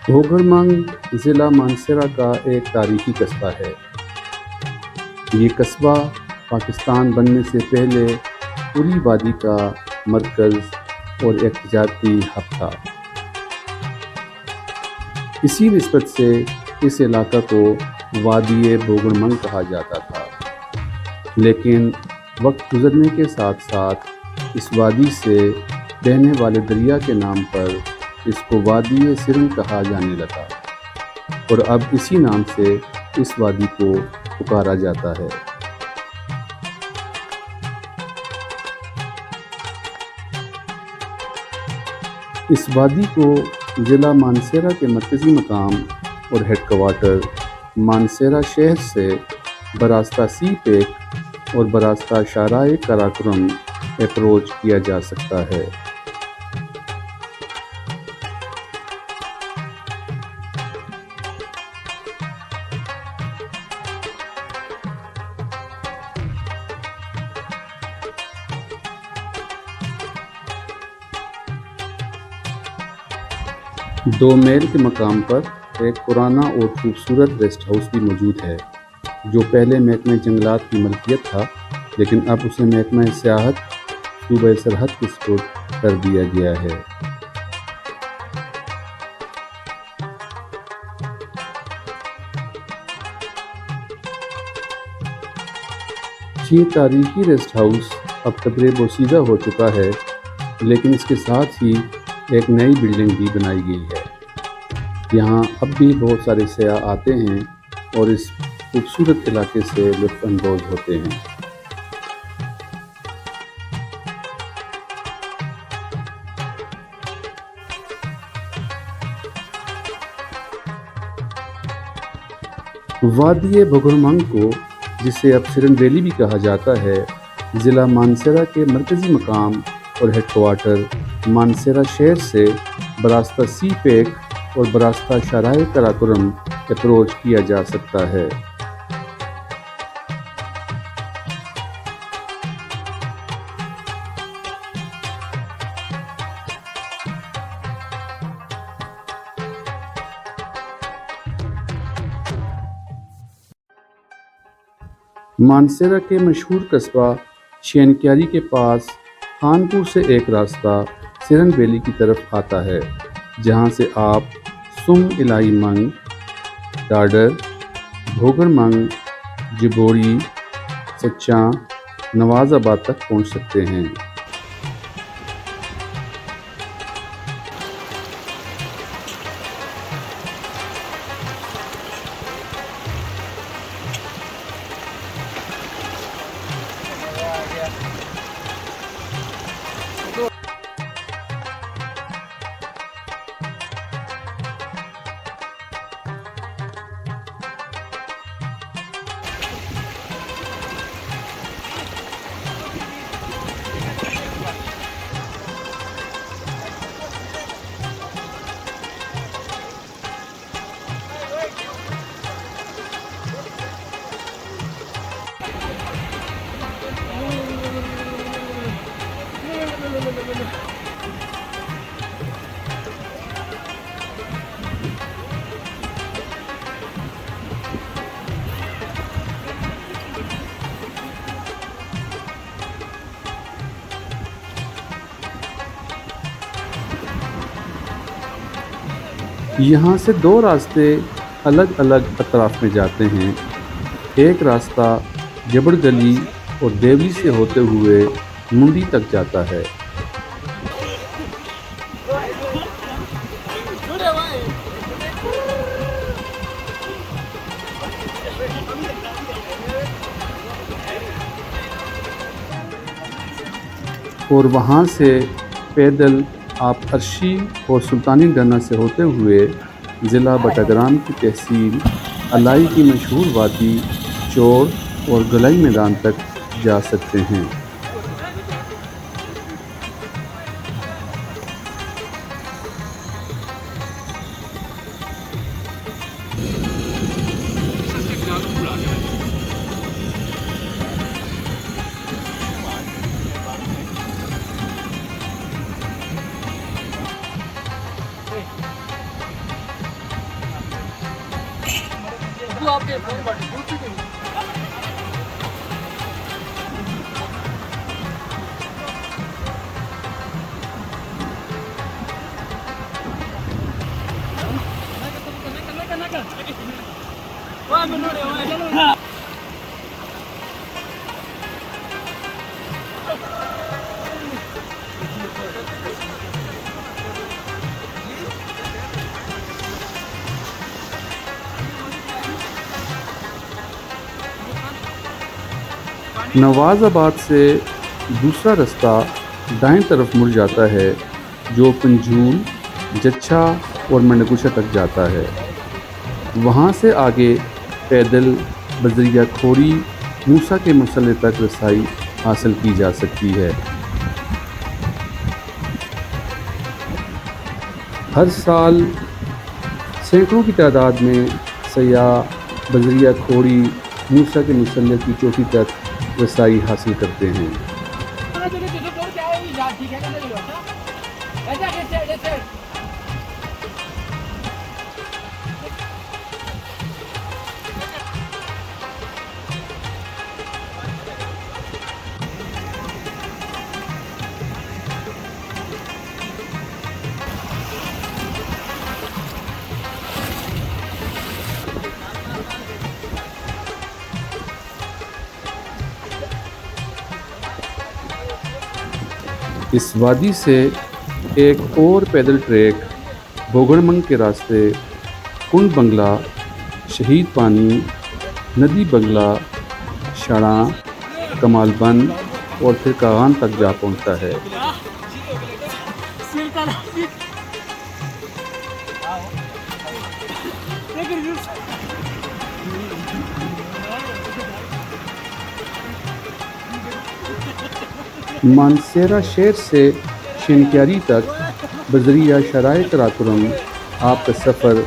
گھوگھرمنگ ضلع مانسہرہ کا ایک تاریخی قصبہ ہے۔ یہ قصبہ پاکستان بننے سے پہلے پوری وادی کا مرکز اور ایک تجارتی ہب تھا۔ اسی نسبت سے اس علاقہ کو وادی گھوگھرمنگ کہا جاتا تھا، لیکن وقت گزرنے کے ساتھ ساتھ اس وادی سے بہنے والے دریا کے نام پر اس کو وادی سرنگ کہا جانے لگا، اور اب اسی نام سے اس وادی کو پکارا جاتا ہے۔ اس وادی کو ضلع مانسہرہ کے مرکزی مقام اور ہیڈ کوارٹر مانسہرہ شہر سے براستہ سی پیک اور براستہ شاہراہ قراقرم اپروچ کیا جا سکتا ہے۔ دو میل کے مقام پر ایک پرانا اور خوبصورت ریسٹ ہاؤس بھی موجود ہے، جو پہلے محکمہ جنگلات کی ملکیت تھا، لیکن اب اسے محکمہ سیاحت صوبہ سرحد کے سپرد کر دیا گیا ہے۔ یہ تاریخی ریسٹ ہاؤس اب قبر پوشیدہ ہو چکا ہے، لیکن اس کے ساتھ ہی ایک نئی بلڈنگ بھی بنائی گئی ہے۔ یہاں اب بھی بہت سارے سیاح آتے ہیں اور اس خوبصورت علاقے سے لطف اندوز ہوتے ہیں۔ وادی گھوگھرمنگ کو، جسے اب سرن ویلی بھی کہا جاتا ہے، ضلع مانسہرہ کے مرکزی مقام اور ہیڈ کوارٹر مانسہرہ شہر سے براستہ سی پیک اور براستہ شاہراہ قراقرم اپروچ کیا جا سکتا ہے۔ مانسہرہ کے مشہور قصبہ شینکیاری کے پاس خانپور سے ایک راستہ سرن ویلی کی طرف آتا ہے، جہاں سے آپ سم الہی منگ، ڈاڈر، گھوگھرمنگ، جبوری، سچاں، نواز آباد تک پہنچ سکتے ہیں۔ یہاں سے دو راستے الگ الگ اطراف میں جاتے ہیں۔ ایک راستہ جبڑ گلی اور دیولی سے ہوتے ہوئے منڈی تک جاتا ہے۔ اور وہاں سے پیدل آپ عرشی اور سلطانی ڈھنا سے ہوتے ہوئے ضلع بٹاگرام کی تحصیل الائی کی مشہور وادی چور اور گلائی میدان تک جا سکتے ہیں۔ نواز آباد سے دوسرا رستہ دائیں طرف مڑ جاتا ہے جو پنجول، جچھا اور منڈکوشا تک جاتا ہے۔ وہاں سے آگے پیدل بذریعہ کھوڑی موسیٰ کے مسلح تک رسائی حاصل کی جا سکتی ہے۔ ہر سال سینکڑوں کی تعداد میں سیاح بذریعہ کھوڑی موسیٰ کے مسلح کی چوٹی تک رسائی حاصل کرتے ہیں۔ اس وادی سے ایک اور پیدل ٹریک بوگڑ منگ کے راستے کنڈ بنگلہ، شہید پانی، ندی بنگلہ، شڑاں، کمال بند اور پھر کاغان تک جا پہنچتا ہے۔ مانسیرا شہر سے شینکیاری تک بذریعہ شرائع قراقرم آپ کا سفر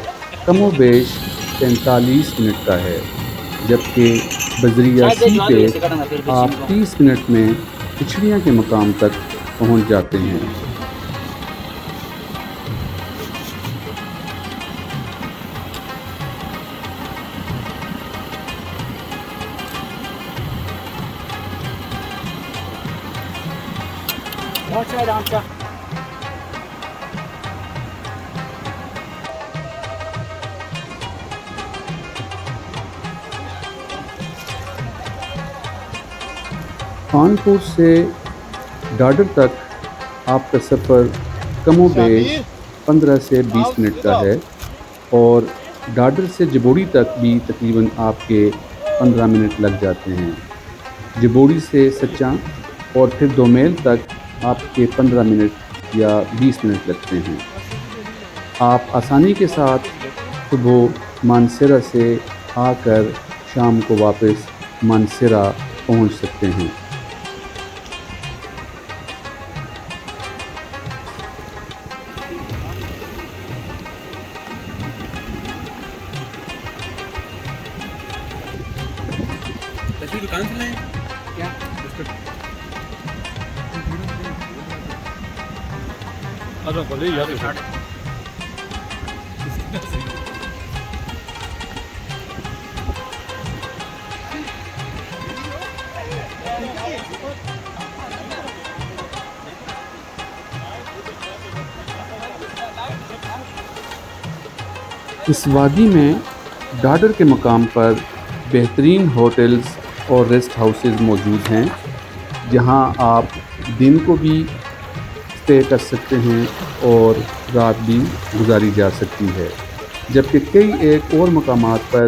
کم و بیش 45 منٹ کا ہے، جبکہ بذریعہ سی پہ آپ 30 منٹ میں پچھڑیاں کے مقام تک پہنچ جاتے ہیں۔ کانپور سے ڈاڈر تک آپ کا سفر کم و بیش 15 سے 20 منٹ کا ہے، اور ڈاڈر سے جبوڑی تک بھی تقریباً آپ کے 15 منٹ لگ جاتے ہیں۔ جبوڑی سے سچاں اور پھر دومیل تک آپ کے 15 منٹ یا 20 منٹ لگتے ہیں۔ آپ آسانی کے ساتھ صبح مانسیرا سے آ کر شام کو واپس مانسیرا پہنچ سکتے ہیں۔ دکان سے لائیں کیا؟ اس وادی میں ڈاڈر کے مقام پر بہترین ہوٹلز اور ریسٹ ہاؤسز موجود ہیں، جہاں آپ دن کو بھی اسٹے کر سکتے ہیں اور رات بھی گزاری جا سکتی ہے، جبکہ کئی ایک اور مقامات پر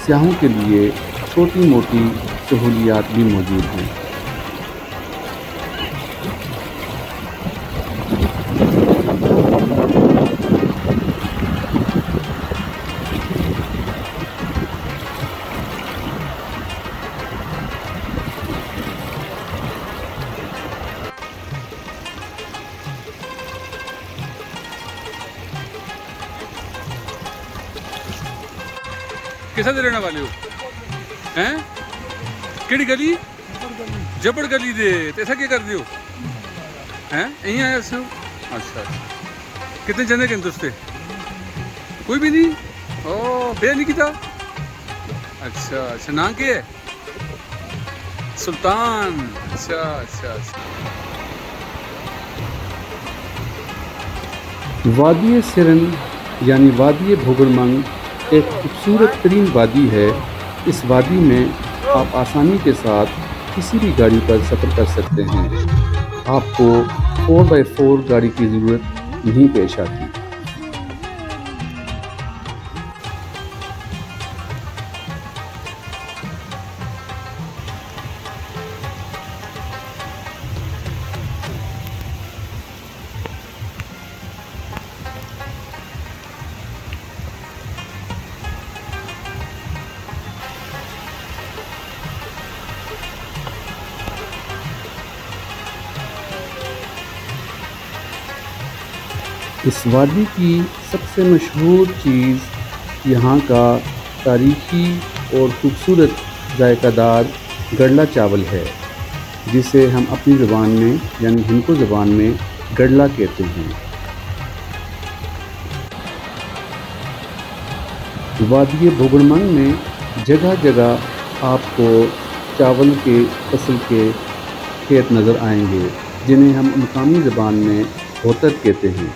سیاحوں کے لیے چھوٹی موٹی سہولیات بھی موجود ہیں۔ کیسا دے رہنے والے ہو ہیں؟ کیڑی گلی؟ جبڑ گلی دے تو ایسا کیا کر دیو ہیں؟ یہیں آیا سے ہو؟ اچھا اچھا، کتنے جنے کے دوستے؟ کوئی بھی نہیں؟ او بے نہیں کیتا؟ اچھا اچھا، نام کیا ہے؟ سلطان. اچھا اچھا اچھا. وادی سرن یعنی وادی بھوگڑ منگ ایک خوبصورت ترین وادی ہے. اس وادی میں آپ آسانی کے ساتھ کسی بھی گاڑی پر سفر کر سکتے ہیں. آپ کو 4x4 گاڑی کی ضرورت نہیں پیش آتی. اس وادی کی سب سے مشہور چیز یہاں کا تاریخی اور خوبصورت ذائقہ دار گڑلا چاول ہے، جسے ہم اپنی زبان میں یعنی ہندکو زبان میں گڑلا کہتے ہیں. وادی بھوگڑ منگ میں جگہ جگہ آپ کو چاول کے فصل کے کھیت نظر آئیں گے، جنہیں ہم مقامی زبان میں ہوتر کہتے ہیں.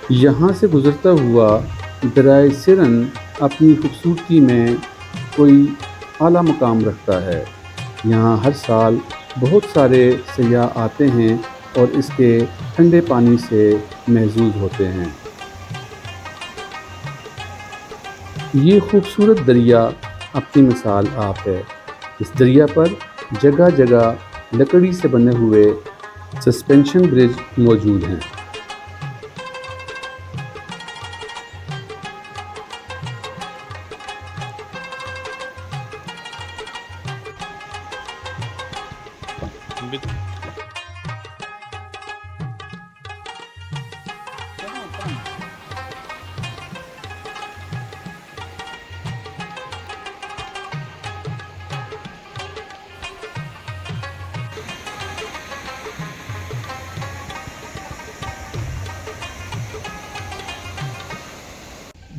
یہاں سے گزرتا ہوا دریا سرن اپنی خوبصورتی میں کوئی اعلیٰ مقام رکھتا ہے. یہاں ہر سال بہت سارے سیاح آتے ہیں اور اس کے ٹھنڈے پانی سے محظوظ ہوتے ہیں. یہ خوبصورت دریا اپنی مثال آپ ہے. اس دریا پر جگہ جگہ لکڑی سے بنے ہوئے سسپینشن برج موجود ہیں.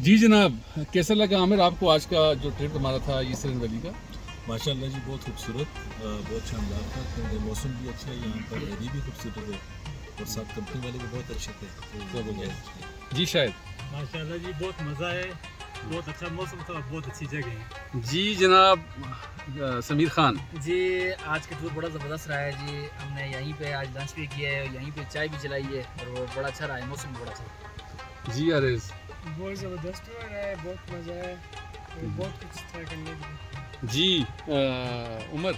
جی جناب، کیسا لگا عامر آپ کو آج کا جو ٹرپ ہمارا تھا یہ سرن ویلی کا؟ ماشاء اللہ جی، بہت خوبصورت، بہت شاندار تھا. کیونکہ موسم بھی اچھا ہے، یہاں پر ایریا بھی خوبصورت ہے اور ساتھ کمپنی والے بھی بہت اچھے تھے. جی شاید. ماشاء اللہ جی، بہت مزہ ہے، بہت اچھا موسم تھا، بہت اچھی جگہ ہے. جی جناب سمیر خان. جی آج کا ٹور بڑا زبردست رہا ہے جی. ہم نے یہیں پہ آج لنچ بھی کیا ہے، یہیں پہ چائے بھی چلائی ہے اور وہ بڑا اچھا رہا ہے، موسم بھی بڑا اچھا رہا. جی عارض. بہت زبردست ٹور ہے، بہت مزہ ہے اور بہت کچھ تھا کرنے کے لیے. جی عمر.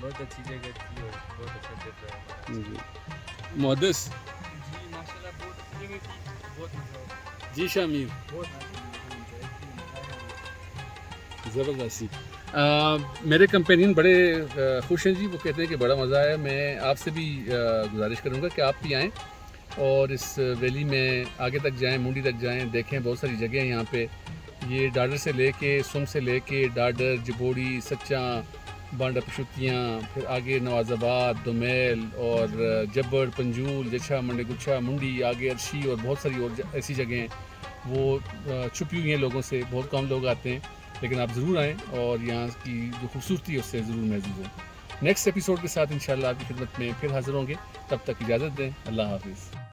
بہت اچھی جگہ تھی اور بہت اچھا ٹرپ رہا. جی محدث. جی ماشاء اللہ بہت اچھی جگہ تھی، بہت مزہ آیا. جی شامیر. بہت زبردستی. میرے کمپینین بڑے خوش ہیں جی، وہ کہتے ہیں کہ بڑا مزہ آیا. میں آپ سے بھی گزارش کروں گا کہ آپ بھی آئیں اور اس ویلی میں آگے تک جائیں، منڈی تک جائیں، دیکھیں بہت ساری جگہیں ہیں یہاں پہ. یہ ڈاڈر سے لے کے سم سے لے کے ڈاڈر، جبوڑی، سچاں، بانڈا پشتیاں، پھر آگے نواز آباد، دومیل اور جبڑ، پنجول، جچھا، منڈے گچھا، منڈی، آگے ارشی اور بہت ساری اور ایسی جگہیں ہیں وہ چھپی ہوئی ہیں لوگوں سے. بہت کم لوگ آتے ہیں، لیکن آپ ضرور آئیں اور یہاں کی جو خوبصورتی ہے اس سے ضرور محظوظ ہوں. نیکسٹ ایپیسوڈ کے ساتھ انشاءاللہ آپ کی خدمت میں پھر حاضر ہوں گے. تب تک اجازت دیں. اللہ حافظ.